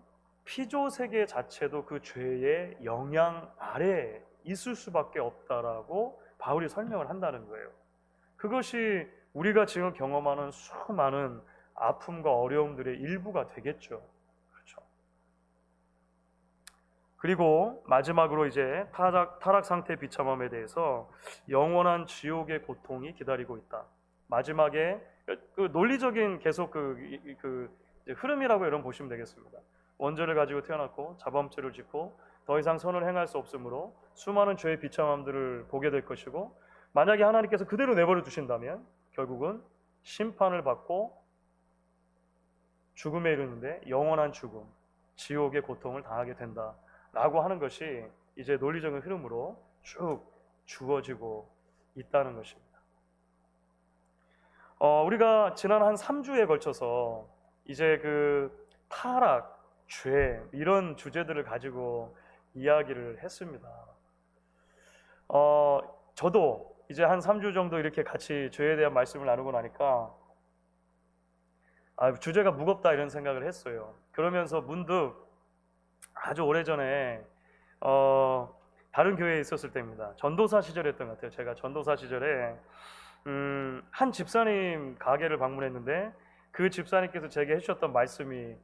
피조 세계 자체도 그 죄의 영향 아래에 있을 수밖에 없다라고 바울이 설명을 한다는 거예요. 그것이 우리가 지금 경험하는 수많은 아픔과 어려움들의 일부가 되겠죠. 그렇죠. 그리고 마지막으로 이제 타락 상태 비참함에 대해서 영원한 지옥의 고통이 기다리고 있다. 마지막에 그 논리적인 계속 그 흐름이라고 여러분 보시면 되겠습니다. 원죄를 가지고 태어났고 자범죄를 짓고 더 이상 선을 행할 수 없으므로 수많은 죄의 비참함들을 보게 될 것이고 만약에 하나님께서 그대로 내버려 두신다면 결국은 심판을 받고 죽음에 이르는데 영원한 죽음, 지옥의 고통을 당하게 된다라고 하는 것이 이제 논리적인 흐름으로 쭉 주어지고 있다는 것입니다. 우리가 지난 한 3주에 걸쳐서 이제 그 타락, 죄 이런 주제들을 가지고 이야기를 했습니다. 저도 이제 한 3주 정도 이렇게 같이 죄에 대한 말씀을 나누고 나니까 주제가 무겁다 이런 생각을 했어요. 그러면서 문득 아주 오래전에 다른 교회에 있었을 때입니다. 전도사 시절이었던 것 같아요. 제가 전도사 시절에 한 집사님 가게를 방문했는데 그 집사님께서 제게 해주셨던 말씀이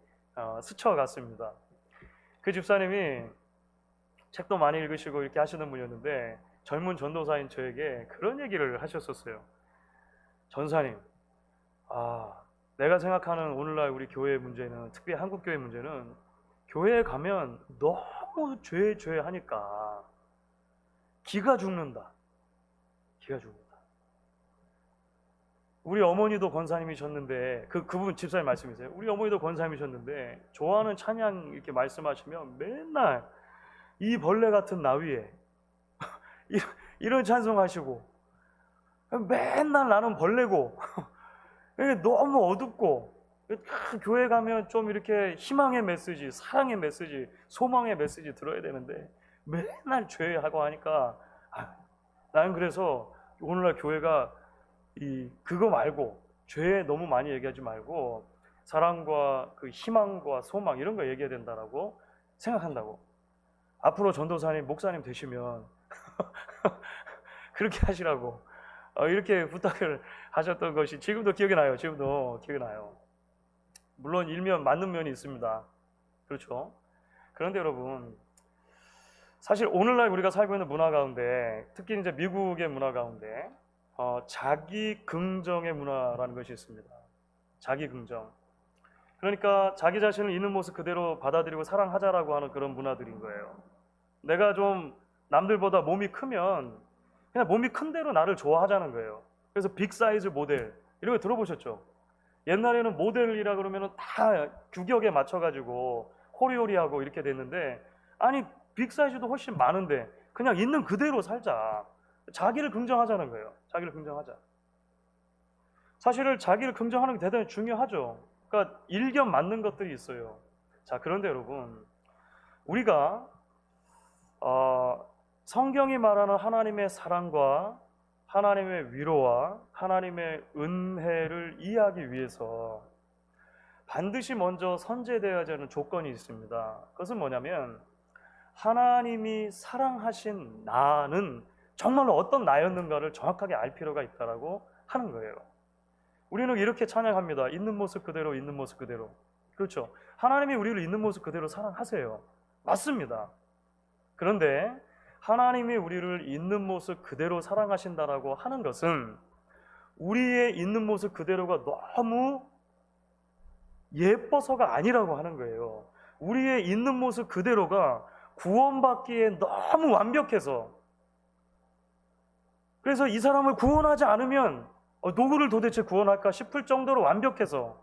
스쳐갔습니다. 그 집사님이 책도 많이 읽으시고 이렇게 하시는 분이었는데 젊은 전도사인 저에게 그런 얘기를 하셨었어요. 전사님, 내가 생각하는 오늘날 우리 교회의 문제는, 특히 한국 교회 문제는, 교회에 가면 너무 죄 하니까 기가 죽는다. 기가 죽는다. 우리 어머니도 권사님이셨는데, 그분 집사님 말씀이세요. 우리 어머니도 권사님이셨는데 좋아하는 찬양 이렇게 말씀하시면 맨날 이 벌레 같은 나위에 이런 찬송하시고, 맨날 나는 벌레고 너무 어둡고, 교회 가면 좀 이렇게 희망의 메시지, 사랑의 메시지, 소망의 메시지 들어야 되는데 맨날 죄하고 하니까, 나는 그래서 오늘날 교회가 그거 말고, 죄 너무 많이 얘기하지 말고 사랑과 그 희망과 소망 이런 거 얘기해야 된다라고 생각한다고. 앞으로 전도사님, 목사님 되시면 그렇게 하시라고 이렇게 부탁을 하셨던 것이 지금도 기억이 나요. 지금도 기억이 나요. 물론 일면 맞는 면이 있습니다. 그렇죠? 그런데 여러분, 사실 오늘날 우리가 살고 있는 문화 가운데, 특히 이제 미국의 문화 가운데 자기 긍정의 문화라는 것이 있습니다. 자기 긍정. 그러니까 자기 자신을 있는 모습 그대로 받아들이고 사랑하자라고 하는 그런 문화들인 거예요. 내가 좀 남들보다 몸이 크면 그냥 몸이 큰 대로 나를 좋아하자는 거예요. 그래서 빅 사이즈 모델 이런 거 들어보셨죠? 옛날에는 모델이라 그러면 다 규격에 맞춰가지고 호리호리하고 이렇게 됐는데, 아니 빅 사이즈도 훨씬 많은데 그냥 있는 그대로 살자. 자기를 긍정하자는 거예요. 자기를 긍정하자. 사실은 자기를 긍정하는 게 대단히 중요하죠. 그러니까 일견 맞는 것들이 있어요. 자, 그런데 여러분, 우리가 성경이 말하는 하나님의 사랑과 하나님의 위로와 하나님의 은혜를 이해하기 위해서 반드시 먼저 선제되어야 하는 조건이 있습니다. 그것은 뭐냐면, 하나님이 사랑하신 나는 정말로 어떤 나였는가를 정확하게 알 필요가 있다라고 하는 거예요. 우리는 이렇게 찬양합니다. 있는 모습 그대로, 있는 모습 그대로. 그렇죠? 하나님이 우리를 있는 모습 그대로 사랑하세요. 맞습니다. 그런데 하나님이 우리를 있는 모습 그대로 사랑하신다라고 하는 것은 우리의 있는 모습 그대로가 너무 예뻐서가 아니라고 하는 거예요. 우리의 있는 모습 그대로가 구원받기에 너무 완벽해서, 그래서 이 사람을 구원하지 않으면 누구를 도대체 구원할까 싶을 정도로 완벽해서,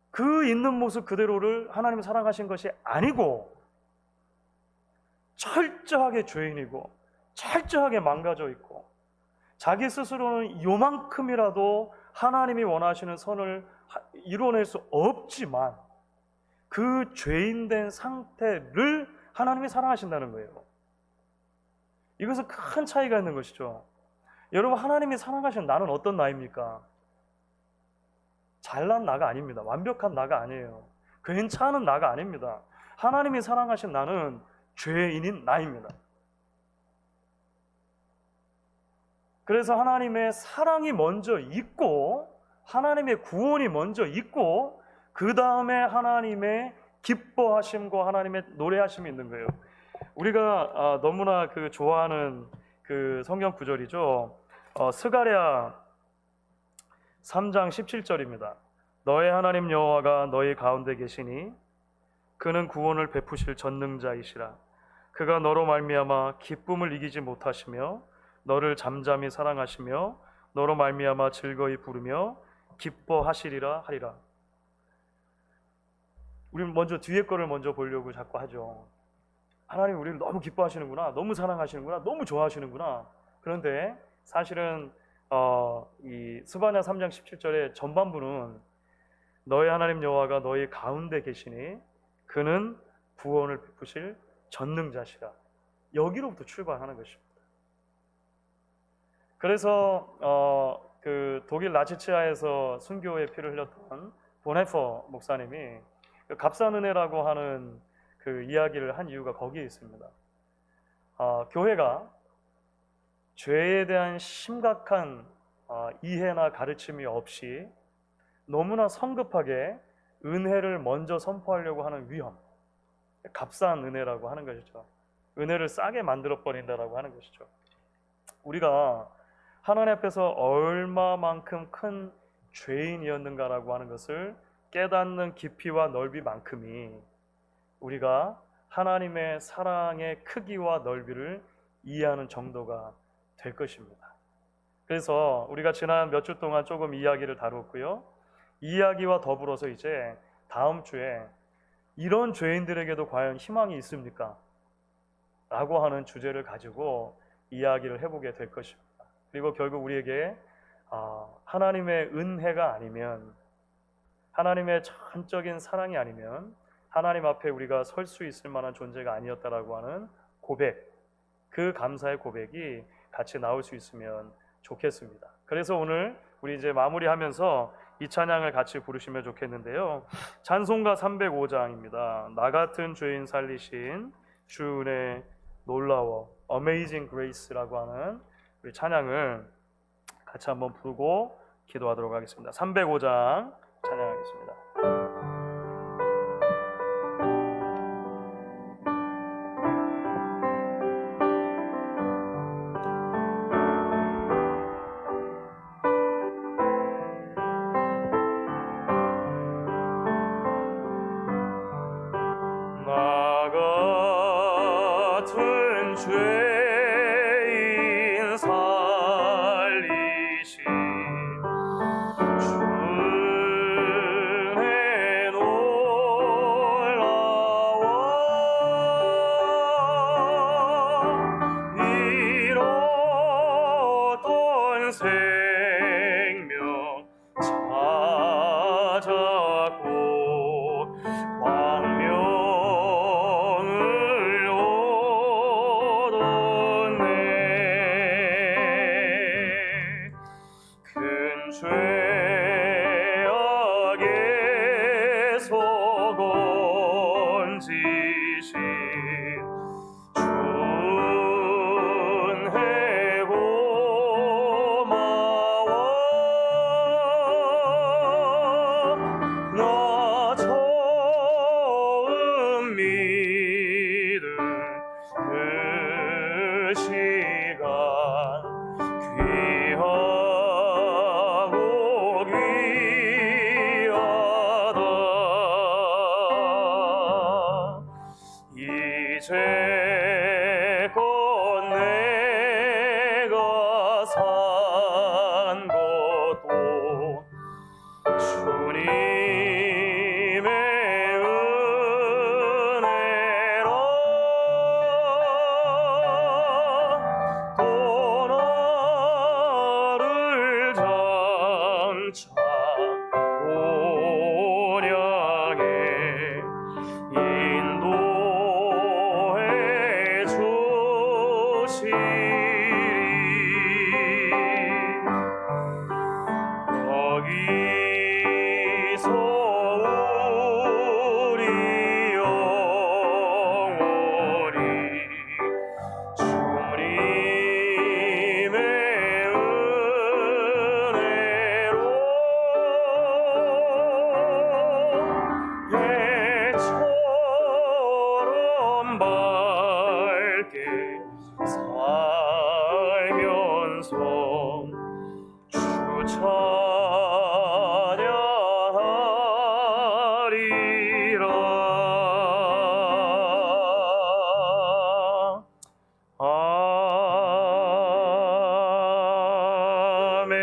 그 있는 모습 그대로를 하나님이 사랑하신 것이 아니고 철저하게 죄인이고 철저하게 망가져 있고, 자기 스스로는 요만큼이라도 하나님이 원하시는 선을 이뤄낼 수 없지만 그 죄인된 상태를 하나님이 사랑하신다는 거예요. 이것은 큰 차이가 있는 것이죠. 여러분, 하나님이 사랑하시는 나는 어떤 나입니까? 잘난 나가 아닙니다. 완벽한 나가 아니에요. 괜찮은 나가 아닙니다. 하나님이 사랑하신 나는 죄인인 나입니다. 그래서 하나님의 사랑이 먼저 있고 하나님의 구원이 먼저 있고, 그 다음에 하나님의 기뻐하심과 하나님의 노래하심이 있는 거예요. 우리가 너무나 좋아하는 그 성경 구절이죠. 스가랴 3장 17절입니다. 너의 하나님 여호와가 너희 가운데 계시니 그는 구원을 베푸실 전능자이시라. 그가 너로 말미암아 기쁨을 이기지 못하시며 너를 잠잠히 사랑하시며 너로 말미암아 즐거이 부르며 기뻐하시리라 하리라. 우리는 먼저 뒤에 거를 먼저 보려고 자꾸 하죠. 하나님 우리를 너무 기뻐하시는구나, 너무 사랑하시는구나, 너무 좋아하시는구나. 그런데 사실은 이 스바냐 3장 17절의 전반부는 너의 하나님 여호와가 너희 가운데 계시니 그는 구원을 베푸실 전능자시라. 여기로부터 출발하는 것입니다. 그래서 그 독일 나치치아에서 순교의 피를 흘렸던 보네퍼 목사님이 값싼 은혜라고 하는 그 이야기를 한 이유가 거기에 있습니다. 교회가 죄에 대한 심각한 이해나 가르침이 없이 너무나 성급하게 은혜를 먼저 선포하려고 하는 위험, 값싼 은혜라고 하는 것이죠. 은혜를 싸게 만들어 버린다라고 하는 것이죠. 우리가 하나님 앞에서 얼마만큼 큰 죄인이었는가라고 하는 것을 깨닫는 깊이와 넓이만큼이 우리가 하나님의 사랑의 크기와 넓이를 이해하는 정도가 될 것입니다. 그래서 우리가 지난 몇 주 동안 조금 이야기를 다뤘고요. 이야기와 더불어서 이제 다음 주에 이런 죄인들에게도 과연 희망이 있습니까? 라고 하는 주제를 가지고 이야기를 해보게 될 것입니다. 그리고 결국 우리에게 하나님의 은혜가 아니면, 하나님의 전적인 사랑이 아니면 하나님 앞에 우리가 설 수 있을 만한 존재가 아니었다라고 하는 고백, 그 감사의 고백이 같이 나올 수 있으면 좋겠습니다. 그래서 오늘 우리 이제 마무리하면서 이 찬양을 같이 부르시면 좋겠는데요. 찬송가 305장입니다. 나 같은 죄인 살리신 주 은혜 놀라워, Amazing Grace라고 하는 우리 찬양을 같이 한번 부르고 기도하도록 하겠습니다. 305장 찬양하겠습니다. 나 같은 죄인 살리신 주 은혜 놀라워, 잃었던 생명 찾았고 광명을 얻었네. 큰 죄악에서 건지신 주 은혜 고마워. 나 처음 믿은 그 시간 귀하고 귀하다. 이제껏 내가 산 것도 주님의 은혜라. 또 나를 장차 온양에 인도해 주시리. 여기서 우리 영원히 주님의 은혜로 예처럼 밝게 살면서 주 찬양하리라. 아멘.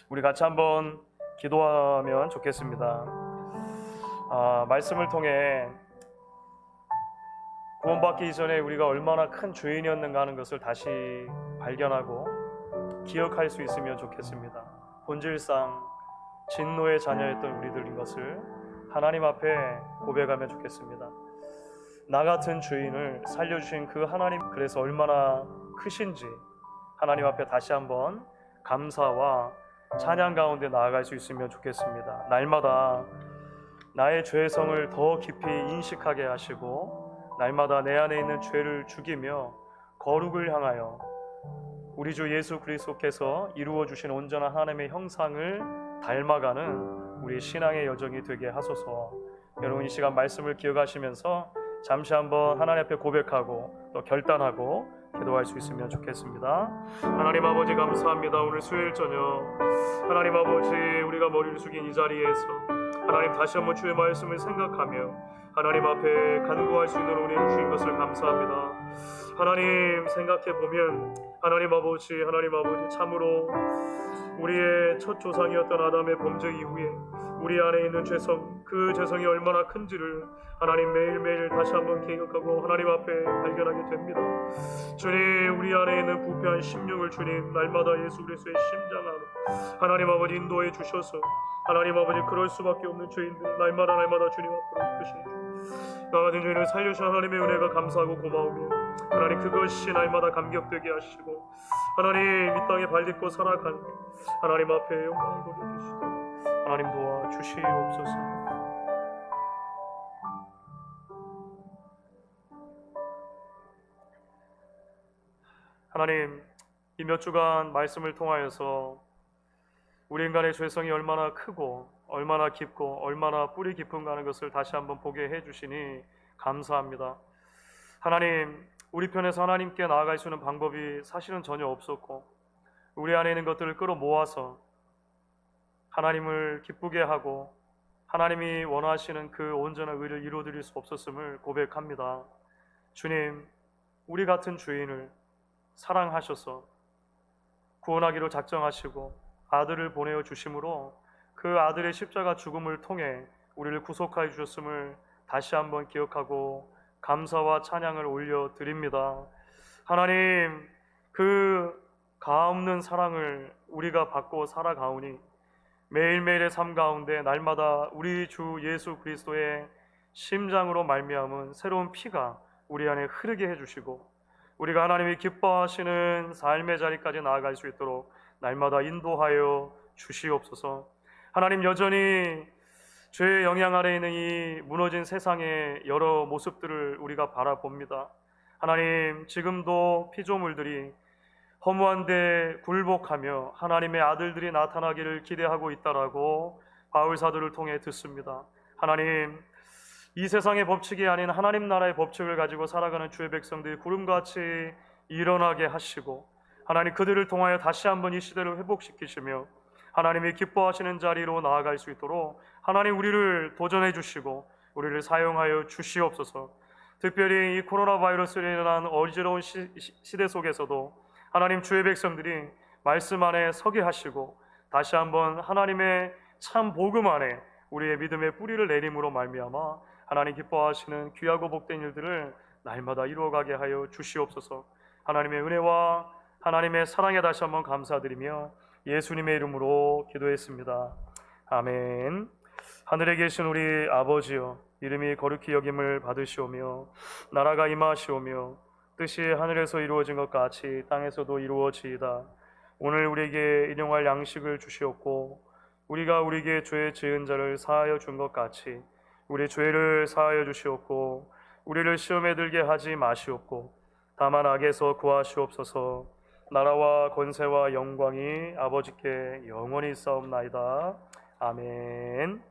우리 같이 한번 기도하면 좋겠습니다. 말씀을 통해 구원받기 이전에 우리가 얼마나 큰 죄인이었는가 하는 것을 다시 발견하고 기억할 수 있으면 좋겠습니다. 본질상 진노의 자녀였던 우리들인 것을 하나님 앞에 고백하면 좋겠습니다. 나 같은 죄인을 살려주신 그 하나님, 그래서 얼마나 크신지 하나님 앞에 다시 한번 감사와 찬양 가운데 나아갈 수 있으면 좋겠습니다. 날마다 나의 죄성을 더 깊이 인식하게 하시고 날마다 내 안에 있는 죄를 죽이며 거룩을 향하여 우리 주 예수 그리스도께서 이루어 주신 온전한 하나님의 형상을 닮아가는 우리 신앙의 여정이 되게 하소서. 여러분 이 시간 말씀을 기억하시면서 잠시 한번 하나님 앞에 고백하고 또 결단하고 기도할 수 있으면 좋겠습니다. 하나님 아버지 감사합니다. 오늘 수요일 저녁 하나님 아버지 우리가 머리를 숙인 이 자리에서 하나님 다시 한번 주의 말씀을 생각하며 하나님 앞에 간구할 수 있는 은혜를 주신 것을 감사합니다. 하나님 생각해보면 하나님 아버지 참으로 우리의 첫 조상이었던 아담의 범죄 이후에 우리 안에 있는 죄성, 그 죄성이 얼마나 큰지를 하나님 매일매일 다시 한번 기억하고 하나님 앞에 발견하게 됩니다. 주님, 우리 안에 있는 부패한 심령을 주님 날마다 예수 그리스도의 심장 안에 하나님 아버지 인도해 주셔서 하나님 아버지 그럴 수밖에 없는 죄인들 날마다 주님 앞으로 이끄시는 주, 나 같은 죄인을 살려주신 하나님의 은혜가 감사하고 고마우며 하나님 그것이 날마다 감격되게 하시고 하나님 이 땅에 발딛고 살아가는 하나님 앞에 영광을 돌려주시고 하나님 도와주시옵소서. 하나님, 이 몇 주간 말씀을 통하여서 우리 인간의 죄성이 얼마나 크고 얼마나 깊고 얼마나 뿌리 깊은가 하는 것을 다시 한번 보게 해주시니 감사합니다. 하나님, 우리 편에서 하나님께 나아갈 수 있는 방법이 사실은 전혀 없었고 우리 안에 있는 것들을 끌어모아서 하나님을 기쁘게 하고 하나님이 원하시는 그 온전한 의를 이루어드릴 수 없었음을 고백합니다. 주님, 우리 같은 죄인을 사랑하셔서 구원하기로 작정하시고 아들을 보내어 주심으로 그 아들의 십자가 죽음을 통해 우리를 구속하여 주셨음을 다시 한번 기억하고 감사와 찬양을 올려드립니다. 하나님, 그 가없는 사랑을 우리가 받고 살아가오니 매일매일의 삶 가운데 날마다 우리 주 예수 그리스도의 심장으로 말미암은 새로운 피가 우리 안에 흐르게 해주시고 우리가 하나님이 기뻐하시는 삶의 자리까지 나아갈 수 있도록 날마다 인도하여 주시옵소서. 하나님, 여전히 죄의 영향 아래 있는 이 무너진 세상의 여러 모습들을 우리가 바라봅니다. 하나님, 지금도 피조물들이 허무한데 굴복하며 하나님의 아들들이 나타나기를 기대하고 있다라고 바울 사도를 통해 듣습니다. 하나님, 이 세상의 법칙이 아닌 하나님 나라의 법칙을 가지고 살아가는 주의 백성들이 구름같이 일어나게 하시고 하나님 그들을 통하여 다시 한번 이 시대를 회복시키시며 하나님이 기뻐하시는 자리로 나아갈 수 있도록 하나님 우리를 도전해 주시고 우리를 사용하여 주시옵소서. 특별히 이 코로나 바이러스로 인한 어지러운 시대 속에서도 하나님 주의 백성들이 말씀 안에 서게 하시고 다시 한번 하나님의 참 복음 안에 우리의 믿음의 뿌리를 내림으로 말미암아 하나님 기뻐하시는 귀하고 복된 일들을 날마다 이루어가게 하여 주시옵소서. 하나님의 은혜와 하나님의 사랑에 다시 한번 감사드리며 예수님의 이름으로 기도했습니다. 아멘. 하늘에 계신 우리 아버지여, 이름이 거룩히 여김을 받으시오며 나라가 임하시오며 뜻이 하늘에서 이루어진 것 같이 땅에서도 이루어지이다. 오늘 우리에게 일용할 양식을 주시옵고 우리가 우리에게 죄 지은 자를 사하여 준 것 같이 우리 죄를 사하여 주시옵고 우리를 시험에 들게 하지 마시옵고 다만 악에서 구하시옵소서. 나라와 권세와 영광이 아버지께 영원히 있사옵나이다. 아멘.